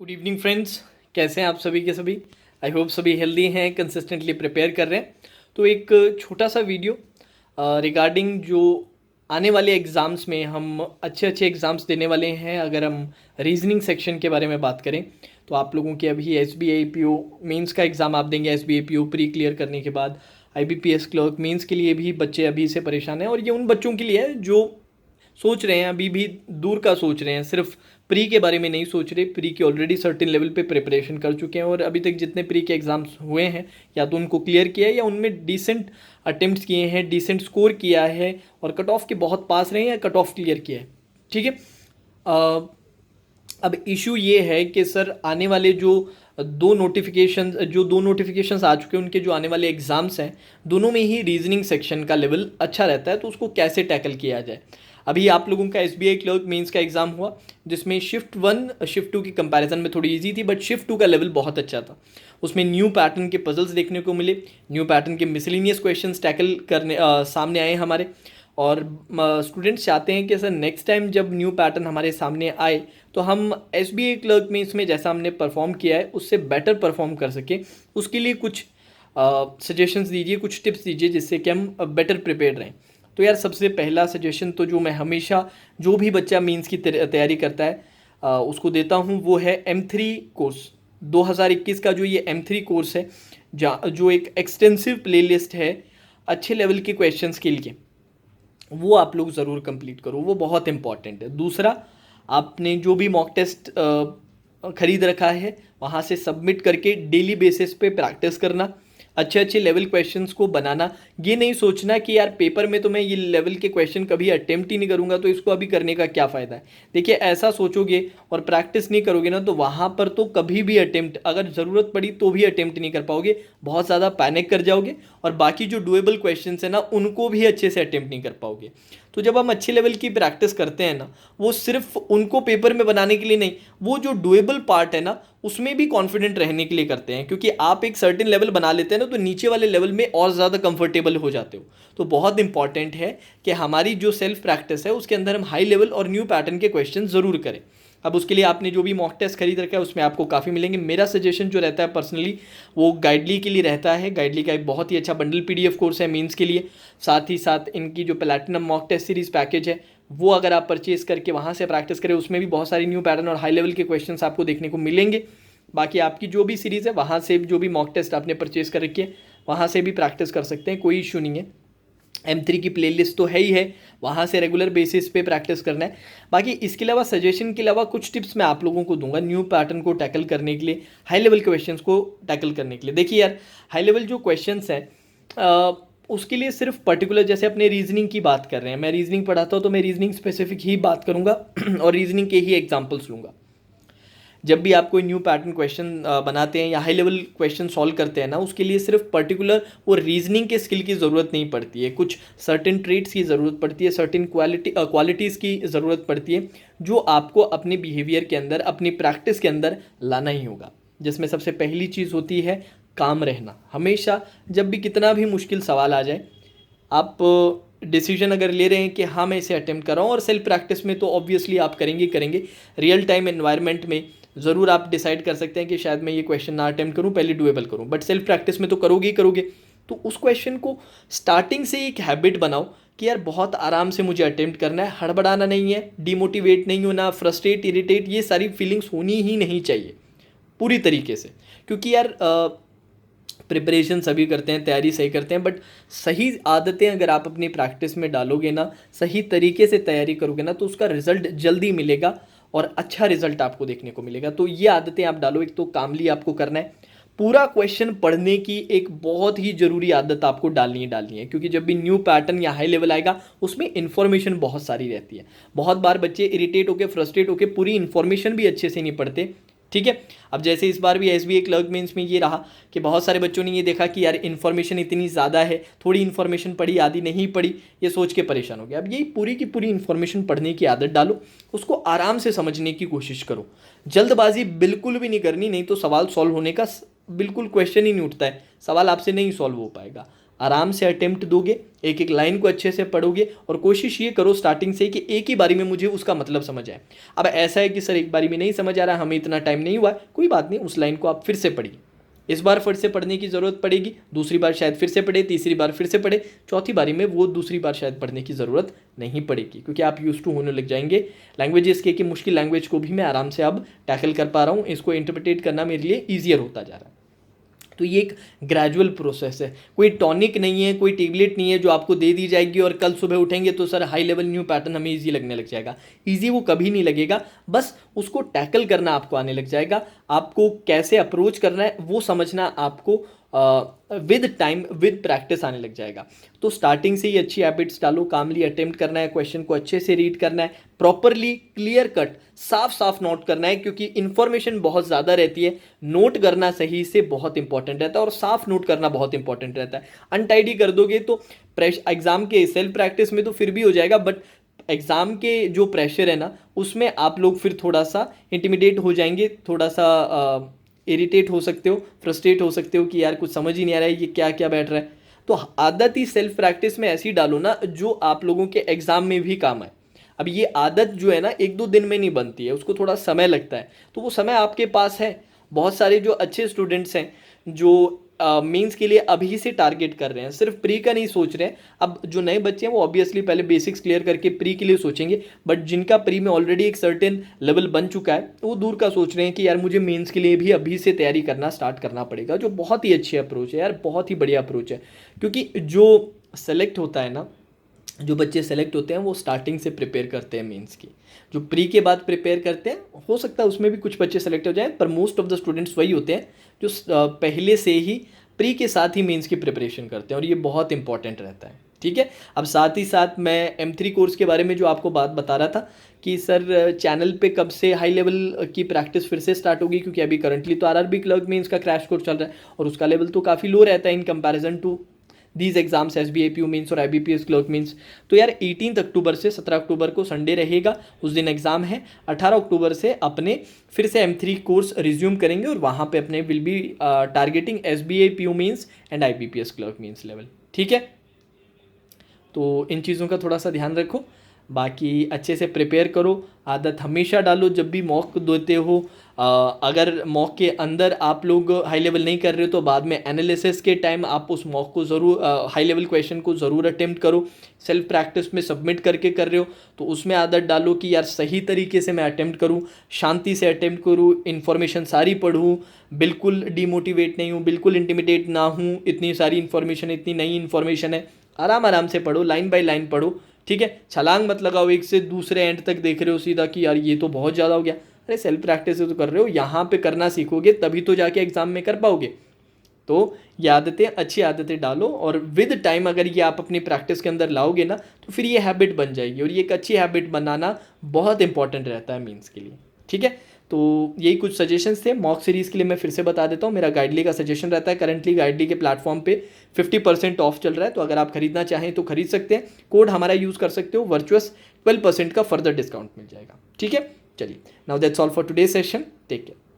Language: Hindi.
गुड इवनिंग फ्रेंड्स, कैसे हैं आप सभी के सभी। आई होप सभी हेल्दी हैं, कंसिस्टेंटली प्रिपेयर कर रहे हैं। तो एक छोटा सा वीडियो रिगार्डिंग जो आने वाले एग्ज़ाम्स में हम अच्छे अच्छे एग्ज़ाम्स देने वाले हैं। अगर हम रीजनिंग सेक्शन के बारे में बात करें तो आप लोगों की अभी SBI PO मेंस का एग्ज़ाम आप देंगे। SBI PO प्री क्लियर करने के बाद IBPS क्लर्क मेंस के लिए भी बच्चे अभी से परेशान हैं, और ये उन बच्चों के लिए है जो सोच रहे हैं, अभी भी दूर का सोच रहे हैं, सिर्फ प्री के बारे में नहीं सोच रहे। प्री के ऑलरेडी सर्टेन लेवल पे प्रिपरेशन कर चुके हैं और अभी तक जितने प्री के एग्ज़ाम्स हुए हैं या तो उनको क्लियर किया है या उनमें डिसेंट अटेम्प्ट्स किए हैं, डिसेंट स्कोर किया है और कट ऑफ के बहुत पास रहे हैं या कट ऑफ क्लियर किया है। ठीक है। अब इशू ये है कि सर आने वाले जो दो नोटिफिकेशंस आ चुके हैं, उनके जो आने वाले एग्ज़ाम्स हैं, दोनों में ही रीजनिंग सेक्शन का लेवल अच्छा रहता है, तो उसको कैसे टैकल किया जाए। अभी आप लोगों का SBI क्लर्क मेंस का एग्ज़ाम हुआ, जिसमें शिफ्ट 1 शिफ्ट 2 की कंपैरिजन में थोड़ी इजी थी, बट शिफ्ट 2 का लेवल बहुत अच्छा था। उसमें न्यू पैटर्न के पजल्स देखने को मिले, न्यू पैटर्न के मिसलिनियस क्वेश्चंस टैकल करने सामने आए हमारे। और स्टूडेंट्स चाहते हैं कि सर नेक्स्ट टाइम जब न्यू पैटर्न हमारे सामने आए तो हम SBI क्लर्क में इसमें जैसा हमने परफॉर्म किया है उससे बेटर परफॉर्म कर सके। उसके लिए कुछ सजेशंस दीजिए, कुछ टिप्स दीजिए जिससे कि हम बेटर प्रिपेयर्ड रहें। तो यार सबसे पहला सजेशन तो जो मैं हमेशा जो भी बच्चा मीन्स की तैयारी करता है उसको देता हूँ, वो है M3 कोर्स 2021 का। जो ये M3 कोर्स है, जो एक एक्सटेंसिव प्लेलिस्ट है अच्छे लेवल के क्वेश्चंस के लिए, वो आप लोग ज़रूर कंप्लीट करो, वो बहुत इंपॉर्टेंट है। दूसरा, आपने जो भी मॉक टेस्ट खरीद रखा है वहाँ से सबमिट करके डेली बेसिस पे प्रैक्टिस करना, अच्छे अच्छे लेवल क्वेश्चंस को बनाना। ये नहीं सोचना कि यार पेपर में तो मैं ये लेवल के क्वेश्चन कभी अटेम्प्ट ही नहीं करूँगा तो इसको अभी करने का क्या फ़ायदा है। देखिए, ऐसा सोचोगे और प्रैक्टिस नहीं करोगे ना, तो वहाँ पर तो कभी भी अटेम्प्ट, अगर ज़रूरत पड़ी तो भी अटेम्प्ट नहीं कर पाओगे, बहुत ज़्यादा पैनिक कर जाओगे और बाकी जो डुएबल क्वेश्चन है ना उनको भी अच्छे से अटेम्प्ट नहीं कर पाओगे। तो जब हम अच्छे लेवल की प्रैक्टिस करते हैं ना, वो सिर्फ उनको पेपर में बनाने के लिए नहीं, वो जो डुएबल पार्ट है ना उसमें भी कॉन्फिडेंट रहने के लिए करते हैं, क्योंकि आप एक सर्टेन लेवल बना लेते हैं ना तो नीचे वाले लेवल में और ज़्यादा कंफर्टेबल हो जाते हो। तो बहुत इंपॉर्टेंट है कि हमारी जो सेल्फ प्रैक्टिस है उसके अंदर हम हाई लेवल और न्यू पैटर्न के क्वेश्चन ज़रूर करें। अब उसके लिए आपने जो भी मॉक टेस्ट खरीद रखा है उसमें आपको काफ़ी मिलेंगे। मेरा सजेशन जो रहता है पर्सनली, वो गाइडली के लिए रहता है। गाइडली का एक बहुत ही अच्छा बंडल PDF कोर्स है मीन्स के लिए। साथ ही साथ इनकी जो platinum mock test series package है, वो अगर आप परचेज करके वहाँ से प्रैक्टिस करें, उसमें भी बहुत सारी न्यू पैटर्न और हाई लेवल के क्वेश्चन आपको देखने को मिलेंगे। बाकी आपकी जो भी सीरीज़ है वहाँ से जो भी मॉक टेस्ट आपने परचेज कर रखी है वहाँ से भी प्रैक्टिस कर सकते हैं, कोई इशू नहीं है। M3 की प्लेलिस्ट तो है ही है, वहाँ से रेगुलर बेसिस पे प्रैक्टिस करना है। बाकी इसके अलावा सजेशन के अलावा कुछ टिप्स मैं आप लोगों को दूंगा न्यू पैटर्न को टैकल करने के लिए, हाई लेवल क्वेश्चंस को टैकल करने के लिए। देखिए यार, हाई लेवल जो क्वेश्चंस हैं उसके लिए सिर्फ पर्टिकुलर, जैसे अपने रीजनिंग की बात कर रहे हैं, मैं रीजनिंग पढ़ाता हूँ तो मैं रीजनिंग स्पेसिफिक ही बात करूँगा और रीजनिंग के ही एग्जाम्पल्स लूँगा। जब भी आप कोई न्यू पैटर्न क्वेश्चन बनाते हैं या हाई लेवल क्वेश्चन सॉल्व करते हैं ना, उसके लिए सिर्फ पर्टिकुलर वो रीजनिंग के स्किल की ज़रूरत नहीं पड़ती है, कुछ सर्टेन ट्रेट्स की ज़रूरत पड़ती है, सर्टेन क्वालिटीज़ की ज़रूरत पड़ती है, जो आपको अपने बिहेवियर के अंदर, अपनी प्रैक्टिस के अंदर लाना ही होगा। जिसमें सबसे पहली चीज़ होती है काम रहना। हमेशा जब भी कितना भी मुश्किल सवाल आ जाए, आप डिसीजन अगर ले रहे हैं कि हाँ मैं इसे अटेम्प्ट कर रहा हूँ, और सेल्फ प्रैक्टिस में तो ऑब्वियसली आप करेंगे, रियल टाइम एनवायरनमेंट में ज़रूर आप डिसाइड कर सकते हैं कि शायद मैं ये क्वेश्चन ना अटेम्प्ट करूँ, पहले डुएबल करूँ, बट सेल्फ प्रैक्टिस में तो करोगे ही करोगे। तो उस क्वेश्चन को स्टार्टिंग से एक हैबिट बनाओ कि यार बहुत आराम से मुझे अटेम्प्ट करना है, हड़बड़ाना नहीं है, डिमोटिवेट नहीं होना, फ्रस्ट्रेट, इरिटेट, ये सारी फीलिंग्स होनी ही नहीं चाहिए पूरी तरीके से। क्योंकि यार प्रिपरेशन सभी करते हैं, तैयारी सही करते हैं, बट सही आदतें अगर आप अपनी प्रैक्टिस में डालोगे ना, सही तरीके से तैयारी करोगे ना, तो उसका रिजल्ट जल्दी मिलेगा और अच्छा रिजल्ट आपको देखने को मिलेगा। तो ये आदतें आप डालो। एक तो कामली आपको करना है, पूरा क्वेश्चन पढ़ने की एक बहुत ही ज़रूरी आदत आपको डालनी है, क्योंकि जब भी न्यू पैटर्न या हाई लेवल आएगा उसमें इन्फॉर्मेशन बहुत सारी रहती है। बहुत बार बच्चे इरिटेट होकर, फ्रस्ट्रेट होकर पूरी इन्फॉर्मेशन भी अच्छे से नहीं पढ़ते। ठीक है। अब जैसे इस बार भी SBI क्लर्क मेंस में ये रहा कि बहुत सारे बच्चों ने ये देखा कि यार इन्फॉर्मेशन इतनी ज़्यादा है, थोड़ी इन्फॉर्मेशन पढ़ी, आधी नहीं पढ़ी, ये सोच के परेशान हो गया। अब यही पूरी की पूरी इन्फॉर्मेशन पढ़ने की आदत डालो, उसको आराम से समझने की कोशिश करो। जल्दबाजी बिल्कुल भी नहीं करनी, नहीं तो सवाल सॉल्व होने का बिल्कुल क्वेश्चन ही नहीं उठता है, सवाल आपसे नहीं सॉल्व हो पाएगा। आराम से अटेम्प्ट दोगे, एक एक लाइन को अच्छे से पढ़ोगे और कोशिश ये करो स्टार्टिंग से कि एक ही बारी में मुझे उसका मतलब समझ आए। अब ऐसा है कि सर एक बारी में नहीं समझ आ रहा, हमें इतना टाइम नहीं हुआ, कोई बात नहीं, उस लाइन को आप फिर से पढ़िए। इस बार फिर से पढ़ने की ज़रूरत पड़ेगी, दूसरी बार शायद फिर से पढ़े, तीसरी बार फिर से पढ़े, चौथी बारी में वो दूसरी बार शायद पढ़ने की ज़रूरत नहीं पड़ेगी, क्योंकि आप यूज टू होने लग जाएंगे लैंग्वेजेस के कि मुश्किल लैंग्वेज को भी मैं आराम से अब टैकल कर पा रहा हूँ, इसको इंटरप्रिटेट करना मेरे लिए ईजियर होता जा रहा है। तो ये एक ग्रेजुअल प्रोसेस है, कोई टॉनिक नहीं है, कोई टेबलेट नहीं है जो आपको दे दी जाएगी और कल सुबह उठेंगे तो sir high level new pattern हमें इजी लगने लग जाएगा। इजी वो कभी नहीं लगेगा, बस उसको टैकल करना आपको आने लग जाएगा, आपको कैसे अप्रोच करना है वो समझना आपको विद टाइम विद प्रैक्टिस आने लग जाएगा। तो स्टार्टिंग से ही अच्छी हैबिट्स डालो, कामली अटेम्प्ट करना है, क्वेश्चन को अच्छे से रीड करना है, प्रॉपरली क्लियर कट साफ साफ नोट करना है, क्योंकि इन्फॉर्मेशन बहुत ज़्यादा रहती है, नोट करना सही से बहुत इंपॉर्टेंट रहता है और साफ नोट करना बहुत इंपॉर्टेंट रहता है। अनटाइडी कर दोगे तो एग्जाम के सेल्फ प्रैक्टिस में तो फिर भी हो जाएगा, बट एग्ज़ाम के जो प्रेशर है ना उसमें आप लोग फिर थोड़ा सा इंटिमिडेट हो जाएंगे, थोड़ा सा इरिटेट हो सकते हो, फ्रस्ट्रेट हो सकते हो कि यार कुछ समझ ही नहीं आ रहा है, ये क्या क्या बैठ रहा है। तो आदत ही सेल्फ प्रैक्टिस में ऐसी डालो ना जो आप लोगों के एग्जाम में भी काम आए। अब ये आदत जो है ना एक दो दिन में नहीं बनती है, उसको थोड़ा समय लगता है, तो वो समय आपके पास है। बहुत सारे जो अच्छे स्टूडेंट्स हैं जो मेंस के लिए अभी से टारगेट कर रहे हैं, सिर्फ प्री का नहीं सोच रहे हैं। अब जो नए बच्चे हैं वो ऑब्वियसली पहले बेसिक्स क्लियर करके प्री के लिए सोचेंगे, बट जिनका प्री में ऑलरेडी एक सर्टेन लेवल बन चुका है वो दूर का सोच रहे हैं कि यार मुझे मेंस के लिए भी अभी से तैयारी करना स्टार्ट करना पड़ेगा, जो बहुत ही अच्छी अप्रोच है यार, बहुत ही बढ़िया अप्रोच है। क्योंकि जो सेलेक्ट होता है ना, जो बच्चे सेलेक्ट होते हैं वो स्टार्टिंग से प्रिपेयर करते हैं मेंस की, जो प्री के बाद प्रिपेयर करते हैं हो सकता है उसमें भी कुछ बच्चे सेलेक्ट हो जाएं, पर मोस्ट ऑफ द स्टूडेंट्स वही होते हैं जो पहले से ही प्री के साथ ही मेंस की प्रिपरेशन करते हैं, और ये बहुत इंपॉर्टेंट रहता है। ठीक है, अब साथ ही साथ मैं M3 कोर्स के बारे में जो आपको बात बता रहा था कि सर चैनल पे कब से हाई लेवल की प्रैक्टिस फिर से स्टार्ट होगी, क्योंकि अभी करंटली तो RRB क्लर्क मेंस का क्रैश कोर्स चल रहा है और उसका लेवल तो काफ़ी लो रहता है in comparison to these exams SBA PU mains और IBPS क्लर्क मेंस। तो यार 18 अक्टूबर से 17 अक्टूबर को संडे रहेगा, उस दिन एग्जाम है। 18 अक्टूबर से अपने फिर से M3 कोर्स रिज्यूम करेंगे और वहाँ पे अपने will be targeting SBA PU mains and IBPS clerk mains level. ठीक है, तो इन चीज़ों का थोड़ा सा ध्यान रखो, बाकी अच्छे से प्रिपेयर करो, आदत हमेशा डालो जब भी मॉक देते हो। अगर मॉक के अंदर आप लोग हाई लेवल नहीं कर रहे हो तो बाद में एनालिसिस के टाइम आप उस मॉक को ज़रूर हाई लेवल क्वेश्चन को ज़रूर अटेम्प्ट करो। सेल्फ प्रैक्टिस में सबमिट करके कर रहे हो तो उसमें आदत डालो कि यार सही तरीके से मैं अटेम्प्ट करूँ, शांति से अटेम्प्ट करूँ, इन्फॉर्मेशन सारी पढ़ूँ, बिल्कुल डिमोटिवेट नहीं हूँ, बिल्कुल इंटिमिडेट ना हूँ, इतनी सारी इन्फॉर्मेशन, इतनी नई इन्फॉर्मेशन है, आराम आराम से पढ़ो, लाइन बाय लाइन पढ़ो। ठीक है, छलांग मत लगाओ, एक से दूसरे एंड तक देख रहे हो सीधा कि यार ये तो बहुत ज़्यादा हो गया। अरे सेल्फ प्रैक्टिस तो कर रहे हो, यहाँ पे करना सीखोगे तभी तो जाके एग्जाम में कर पाओगे। तो ये आदतें, अच्छी आदतें डालो और विद टाइम अगर ये आप अपनी प्रैक्टिस के अंदर लाओगे ना तो फिर ये हैबिट बन जाएगी, और ये एक अच्छी हैबिट बनाना बहुत इंपॉर्टेंट रहता है मीन्स के लिए। ठीक है, तो यही कुछ सजेशंस थे मॉक सीरीज़ के लिए। मैं फिर से बता देता हूँ, मेरा गाइडली का सजेशन रहता है, करंटली गाइडली के प्लेटफॉर्म पे 50% ऑफ चल रहा है, तो अगर आप खरीदना चाहें तो खरीद सकते हैं, कोड हमारा यूज़ कर सकते हो, वर्चुअस 12% का फर्दर डिस्काउंट मिल जाएगा। ठीक है, चलिए, now that's all for today session, take care.